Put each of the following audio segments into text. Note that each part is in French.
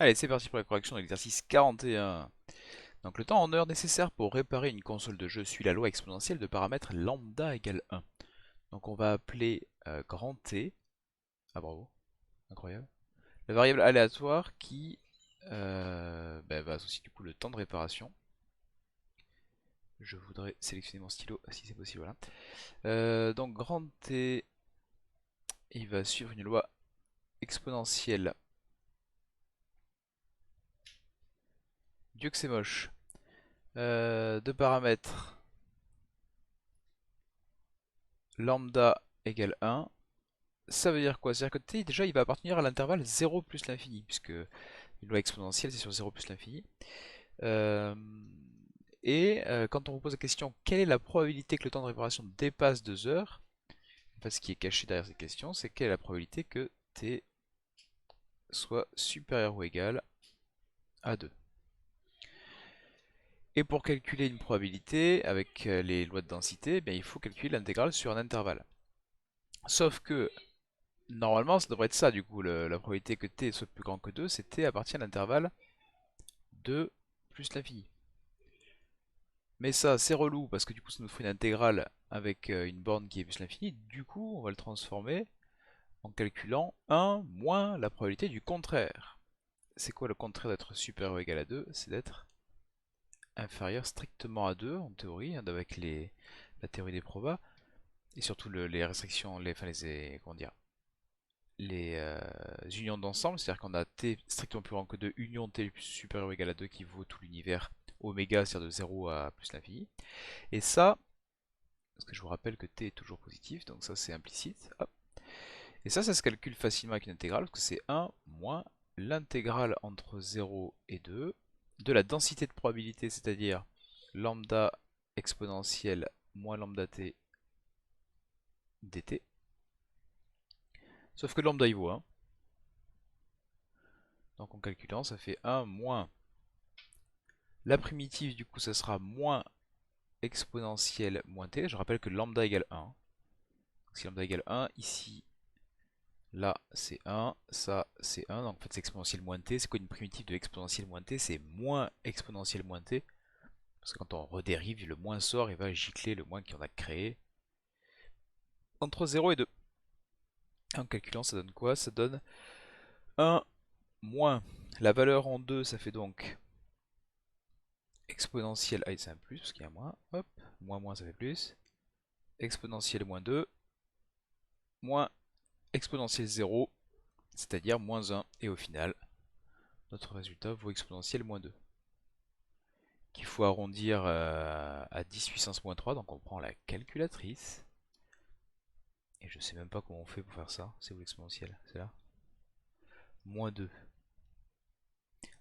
Allez, c'est parti pour la correction de l'exercice 41. Donc le temps en heure nécessaire pour réparer une console de jeu suit la loi exponentielle de paramètres lambda égale 1. Donc on va appeler grand T, ah bravo, incroyable, la variable aléatoire qui va associer du coup le temps de réparation. Je voudrais sélectionner mon stylo si c'est possible, voilà. Donc grand T, il va suivre une loi exponentielle. Dieu que c'est moche. De paramètres lambda égale 1. Ça veut dire quoi? C'est-à-dire que t, déjà, il va appartenir à l'intervalle 0 plus l'infini, puisque une loi exponentielle, c'est sur 0 plus l'infini. Euh, Quand on vous pose la question, quelle est la probabilité que le temps de réparation dépasse 2 heures? En fait, ce qui est caché derrière cette question, c'est quelle est la probabilité que t soit supérieur ou égal à 2. Et pour calculer une probabilité, avec les lois de densité, eh bien, il faut calculer l'intégrale sur un intervalle. Sauf que normalement, ça devrait être ça, du coup, la probabilité que t soit plus grand que 2, c'est t appartient à l'intervalle 2 plus l'infini. Mais ça, c'est relou, parce que du coup, ça nous fait une intégrale avec une borne qui est plus l'infini. Du coup, on va le transformer en calculant 1 moins la probabilité du contraire. C'est quoi le contraire d'être supérieur ou égal à 2? C'est d'être inférieur strictement à 2, en théorie, hein, avec la théorie des probas, et surtout les restrictions, comment dire, les unions d'ensemble, c'est-à-dire qu'on a t strictement plus grand que 2, union t supérieur ou égal à 2 qui vaut tout l'univers oméga, c'est-à-dire de 0 à plus l'infini. Et ça, parce que je vous rappelle que t est toujours positif, donc ça c'est implicite. Hop. Et ça se calcule facilement avec une intégrale, parce que c'est 1 moins l'intégrale entre 0 et 2 de la densité de probabilité, c'est-à-dire lambda exponentielle moins lambda t dt. Sauf que lambda il vaut 1. Donc en calculant, ça fait 1 moins la primitive, du coup, ça sera moins exponentielle moins t. Je rappelle que lambda égale 1. Donc, si lambda égale 1, ici, là, c'est 1, ça, c'est 1. Donc en fait, c'est exponentielle moins t. C'est quoi une primitive de exponentielle moins t? C'est moins exponentielle moins t. Parce que quand on redérive, le moins sort et va gicler le moins qu'on a créé entre 0 et 2. En calculant, ça donne quoi? Ça donne 1 moins la valeur en 2, ça fait donc exponentielle. Ah, c'est un plus parce qu'il y a un moins. Hop, moins moins, ça fait plus. Exponentielle moins 2, moins exponentielle 0, c'est-à-dire moins 1. Et au final, notre résultat vaut exponentielle moins 2. Qu'il faut arrondir à 10 puissance moins 3, donc on prend la calculatrice. Et je sais même pas comment on fait pour faire ça. C'est où l'exponentielle? C'est là. Moins 2.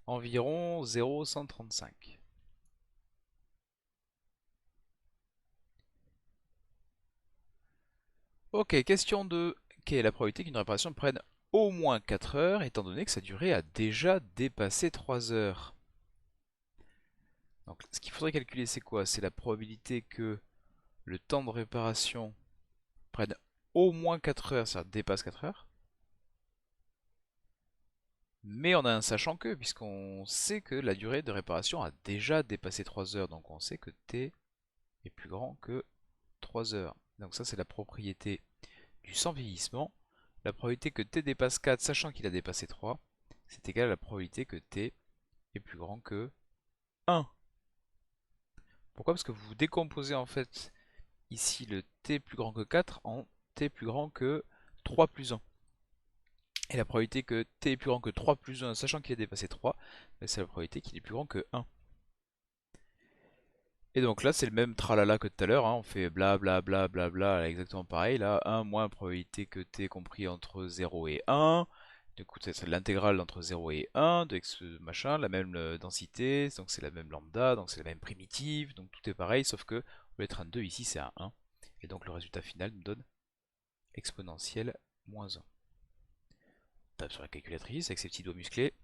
Environ 0,135. Ok, question 2. Quelle est la probabilité qu'une réparation prenne au moins 4 heures, étant donné que sa durée a déjà dépassé 3 heures? Donc, ce qu'il faudrait calculer, c'est quoi? C'est la probabilité que le temps de réparation prenne au moins 4 heures, ça dépasse 4 heures. Mais on a un sachant que, puisqu'on sait que la durée de réparation a déjà dépassé 3 heures. Donc on sait que t est plus grand que 3 heures. Donc ça, c'est la propriété du sans vieillissement. La probabilité que t dépasse 4, sachant qu'il a dépassé 3, c'est égal à la probabilité que t est plus grand que 1. Pourquoi? Parce que vous décomposez en fait ici le t plus grand que 4 en t plus grand que 3 plus 1. Et la probabilité que t est plus grand que 3 plus 1, sachant qu'il a dépassé 3, c'est la probabilité qu'il est plus grand que 1. Et donc là, c'est le même tralala que tout à l'heure, hein. On fait bla bla bla bla bla, exactement pareil. Là, 1 moins probabilité que t est compris entre 0 et 1. Du coup, c'est l'intégrale entre 0 et 1 de x machin, la même densité, donc c'est la même lambda, donc c'est la même primitive, donc tout est pareil, sauf que au lieu d'être un 2 ici, c'est un 1. Et donc le résultat final nous donne exponentielle moins 1. On tape sur la calculatrice avec ses petits doigts musclés.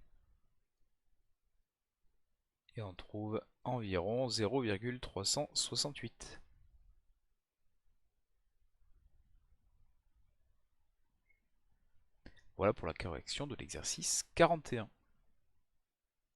Et on trouve environ 0,368. Voilà pour la correction de l'exercice 41.